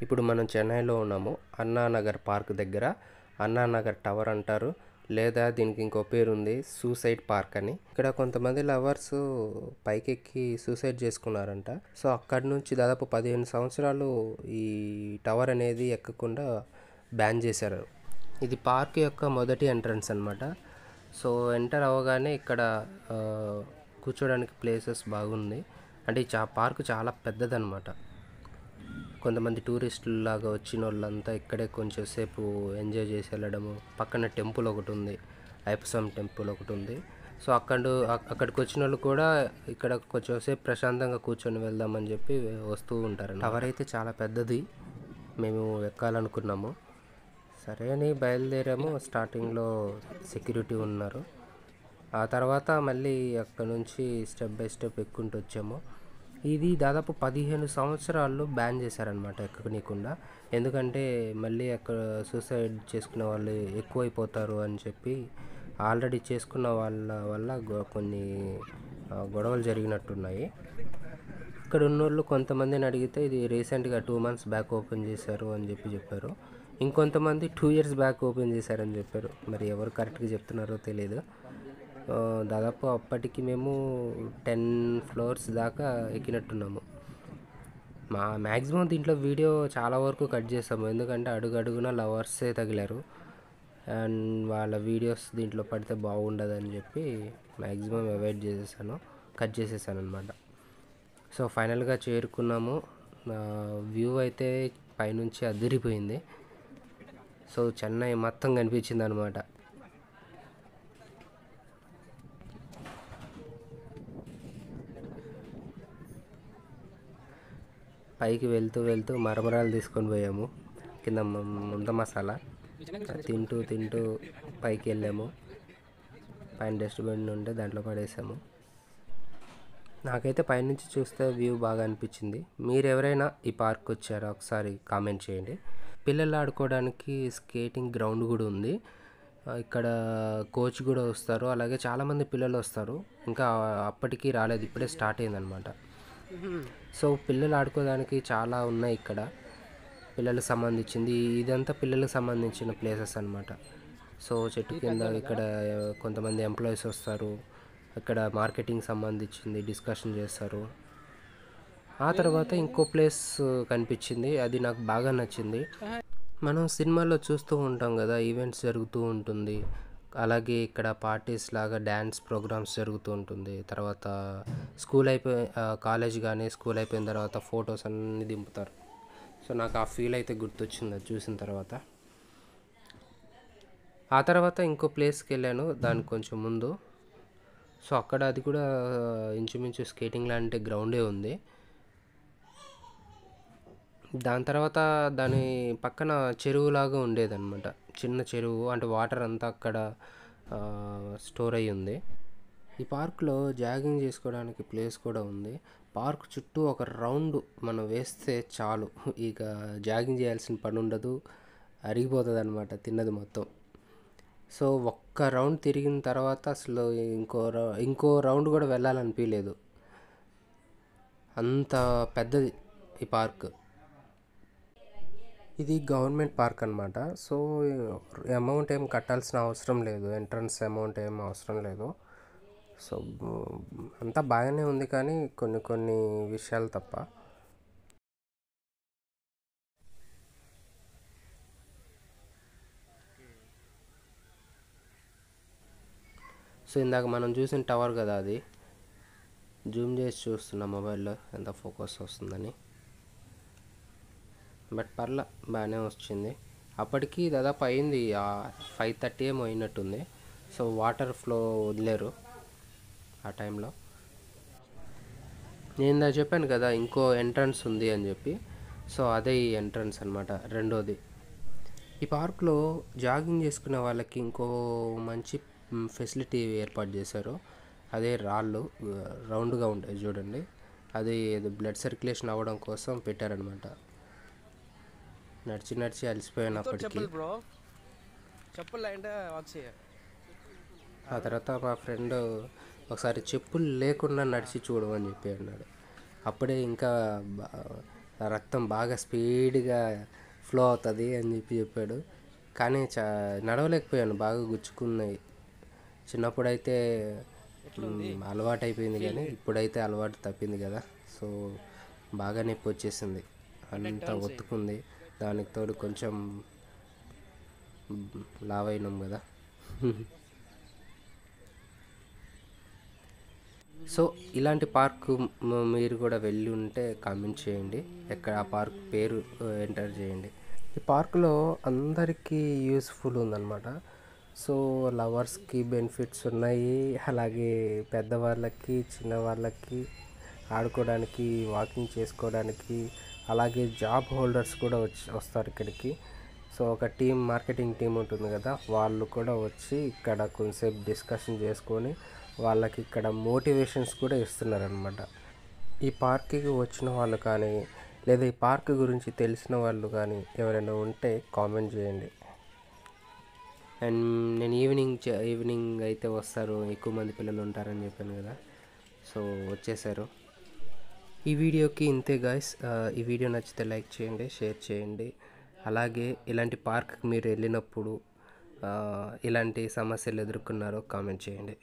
ఇప్పుడు మనం చెన్నైలో ఉన్నాము. అన్నానగర్ పార్క్ దగ్గర. అన్నానగర్ టవర్ అంటారు, లేదా దీనికి ఇంకో పేరు ఉంది సూసైడ్ పార్క్ అని. ఇక్కడ కొంతమంది లవర్స్ పైకెక్కి సూసైడ్ చేసుకున్నారంట. సో అక్కడి నుంచి దాదాపు 15 సంవత్సరాలు ఈ టవర్ అనేది ఎక్కకుండా బ్యాన్ చేశారు. ఇది పార్క్ యొక్క మొదటి ఎంట్రన్స్ అనమాట. సో ఎంటర్ అవ్వగానే ఇక్కడ కూర్చోడానికి ప్లేసెస్ బాగుంది. అంటే పార్క్ చాలా పెద్దదన్నమాట. కొంతమంది టూరిస్టులు లాగా వచ్చిన వాళ్ళంతా ఇక్కడే కొంచెం సేపు ఎంజాయ్ చేసి వెళ్ళడము. పక్కన టెంపుల్ ఒకటి ఉంది, అయ్యప్పస్వామి టెంపుల్ ఒకటి ఉంది. సో అక్కడికి వచ్చిన వాళ్ళు కూడా ఇక్కడ కొంచెం సేపు ప్రశాంతంగా కూర్చొని వెళ్దామని చెప్పి వస్తూ ఉంటారు. టవర్ అయితే చాలా పెద్దది. మేము ఎక్కాలనుకున్నాము, సరే అని బయలుదేరాము. స్టార్టింగ్లో సెక్యూరిటీ ఉన్నారు. ఆ తర్వాత మళ్ళీ అక్కడ నుంచి స్టెప్ బై స్టెప్ ఎక్కుంటూ వచ్చాము. ఇది దాదాపు 15 సంవత్సరాల్లో బ్యాన్ చేశారనమాట ఎక్కనీయకుండా. ఎందుకంటే మళ్ళీ అక్కడ సూసైడ్ చేసుకునే వాళ్ళు ఎక్కువైపోతారు అని చెప్పి ఆల్రెడీ చేసుకున్న వాళ్ళ వల్ల కొన్ని గొడవలు జరిగినట్టున్నాయి. ఇక్కడ ఉన్నోళ్ళు కొంతమందిని అడిగితే ఇది రీసెంట్గా 2 months బ్యాక్ ఓపెన్ చేశారు అని చెప్పారు. ఇంకొంతమంది 2 years బ్యాక్ ఓపెన్ చేశారని చెప్పారు. మరి ఎవరు కరెక్ట్గా చెప్తున్నారో తెలియదు. దాదాపు అప్పటికి మేము 10 floors దాకా ఎక్కినట్టున్నాము. మ్యాక్సిమం దీంట్లో వీడియో చాలా వరకు కట్ చేసాము, ఎందుకంటే అడుగడుగున లవర్సే తగిలారు అండ్ వాళ్ళ వీడియోస్ దీంట్లో పడితే బాగుండదని చెప్పి మ్యాక్సిమం అవాయిడ్ చేసేసాను, కట్ చేసేసాను అనమాట. సో ఫైనల్గా చేరుకున్నాము. వ్యూ అయితే పైనుంచి అదిరిపోయింది. సో చెన్నై మొత్తం కనిపించింది అనమాట. పైకి వెళ్తూ వెళ్తూ మరమరాలు తీసుకొని పోయాము. కింద ముంద మసాలా తింటూ పైకి వెళ్ళాము. పైన డస్ట్బిన్ ఉంటే దాంట్లో పడేసాము. నాకైతే పైనుంచి చూస్తే వ్యూ బాగా అనిపించింది. మీరు ఎవరైనా ఈ పార్క్ వచ్చారా ఒకసారి కామెంట్ చేయండి. పిల్లలు ఆడుకోవడానికి స్కేటింగ్ గ్రౌండ్ కూడా ఉంది. ఇక్కడ కోచ్ కూడా వస్తారు, అలాగే చాలామంది పిల్లలు వస్తారు. ఇంకా అప్పటికి రాలేదు, ఇప్పుడే స్టార్ట్ అయిందనమాట. సో పిల్లలు ఆడుకోవడానికి చాలా ఉన్నాయి ఇక్కడ, పిల్లలకు సంబంధించింది. ఇదంతా పిల్లలకు సంబంధించిన ప్లేసెస్ అనమాట. సో చెట్టు కింద ఇక్కడ కొంతమంది ఎంప్లాయీస్ వస్తారు, ఇక్కడ మార్కెటింగ్ సంబంధించింది డిస్కషన్ చేస్తారు. ఆ తర్వాత ఇంకో ప్లేస్ కనిపించింది, అది నాకు బాగా నచ్చింది. మనం సినిమాల్లో చూస్తూ ఉంటాం కదా, ఈవెంట్స్ జరుగుతూ ఉంటుంది, అలాగే ఇక్కడ పార్టీస్ లాగా డ్యాన్స్ ప్రోగ్రామ్స్ జరుగుతూ ఉంటుంది. తర్వాత కాలేజ్ కానీ స్కూల్ అయిపోయిన తర్వాత ఫొటోస్ అన్నీ దింపుతారు. సో నాకు ఆ ఫీల్ అయితే గుర్తొచ్చింది అది చూసిన తర్వాత. ఆ తర్వాత ఇంకో ప్లేస్కి వెళ్ళాను, దానికి కొంచెం ముందు. సో అక్కడ అది కూడా ఇంచుమించు స్కేటింగ్ లాంటి గ్రౌండే ఉంది. దాని తర్వాత దాని పక్కన చెరువులాగా ఉండేదన్నమాట, చిన్న చెరువు. అంటే వాటర్ అంతా అక్కడ స్టోర్ అయ్యి ఉంది. ఈ పార్క్లో జాగింగ్ చేసుకోవడానికి ప్లేస్ కూడా ఉంది. పార్క్ చుట్టూ ఒక రౌండ్ మనం వేస్తే చాలు, ఇక జాగింగ్ చేయాల్సిన పని ఉండదు, అరిగిపోతుంది అనమాట తిన్నది మొత్తం. సో ఒక్క రౌండ్ తిరిగిన తర్వాత అసలు ఇంకో రౌండ్ కూడా వెళ్ళాలనిపించలేదు, అంత పెద్దది ఈ పార్క్. ఇది గవర్నమెంట్ పార్క్ అనమాట. సో అమౌంట్ ఏం కట్టాల్సిన అవసరం లేదు, ఎంట్రన్స్ అమౌంట్ ఏం అవసరం లేదు. సో అంతా బాగానే ఉంది, కానీ కొన్ని విషయాలు తప్ప. సో ఇందాక మనం చూసిన టవర్ కదా, అది జూమ్ చేసి చూస్తున్నా మొబైల్లో ఎంత ఫోకస్ వస్తుందని. బట్ పర్లా బాగానే వచ్చింది. అప్పటికి దాదాపు అయింది 5:30 ఏమో అయినట్టుంది. సో వాటర్ ఫ్లో వదిలేరు ఆ టైంలో. నేను ఇందా చెప్పాను కదా ఇంకో ఎంట్రన్స్ ఉంది అని చెప్పి. సో అదే ఈ ఎంట్రన్స్ అనమాట, రెండోది. ఈ పార్క్లో జాగింగ్ చేసుకునే వాళ్ళకి ఇంకో మంచి ఫెసిలిటీ ఏర్పాటు చేశారు. అదే రాళ్ళు రౌండ్గా ఉంటాయి చూడండి, అది బ్లడ్ సర్క్యులేషన్ అవ్వడం కోసం పెట్టారనమాట. నడిచి అలసిపోయినప్పటికీ ఆ తర్వాత మా ఫ్రెండ్ ఒకసారి చెప్పులు లేకుండా నడిచి చూడమని చెప్పి అన్నాడు. అప్పుడే ఇంకా రక్తం బాగా స్పీడ్గా ఫ్లో అవుతుంది అని చెప్పాడు. కానీ నడవలేకపోయాను, బాగా గుచ్చుకున్నాయి. చిన్నప్పుడైతే అలవాటు అయిపోయింది, కానీ ఇప్పుడైతే అలవాటు తప్పింది కదా. సో బాగా నొప్పి వచ్చేసింది, అంతా ఒత్తుకుంది. దానికి తోడు కొంచెం లావైనాం కదా. సో ఇలాంటి పార్కు మీరు కూడా వెళ్ళి ఉంటే కామెంట్ చేయండి, ఎక్కడ ఆ పార్క్ పేరు ఎంటర్ చేయండి. ఈ పార్కులో అందరికీ యూస్ఫుల్ ఉందన్నమాట. సో లవర్స్కి బెనిఫిట్స్ ఉన్నాయి, అలాగే పెద్దవాళ్ళకి చిన్నవాళ్ళకి ఆడుకోవడానికి, వాకింగ్ చేసుకోవడానికి, అలాగే జాబ్ హోల్డర్స్ కూడా వస్తారు ఇక్కడికి. సో ఒక మార్కెటింగ్ టీం ఉంటుంది కదా, వాళ్ళు కూడా వచ్చి ఇక్కడ కొంచెంసేపు డిస్కషన్ చేసుకొని వాళ్ళకి ఇక్కడ మోటివేషన్స్ కూడా ఇస్తున్నారనమాట. ఈ పార్క్కి వచ్చిన వాళ్ళు కానీ, లేదా ఈ పార్క్ గురించి తెలిసిన వాళ్ళు కానీ ఎవరైనా ఉంటే కామెంట్ చేయండి. అండ్ నేను ఈవినింగ్ అయితే వస్తారు, ఎక్కువ మంది పిల్లలు ఉంటారని చెప్పాను కదా. సో వచ్చేసారు. ఈ వీడియోకి ఇంతే గాయ్స్. ఈ వీడియో నచ్చితే లైక్ చేయండి, షేర్ చేయండి. అలాగే ఇలాంటి పార్క్కి మీరు వెళ్ళినప్పుడు ఇలాంటి సమస్యలు ఎదుర్కొన్నారో కామెంట్ చేయండి.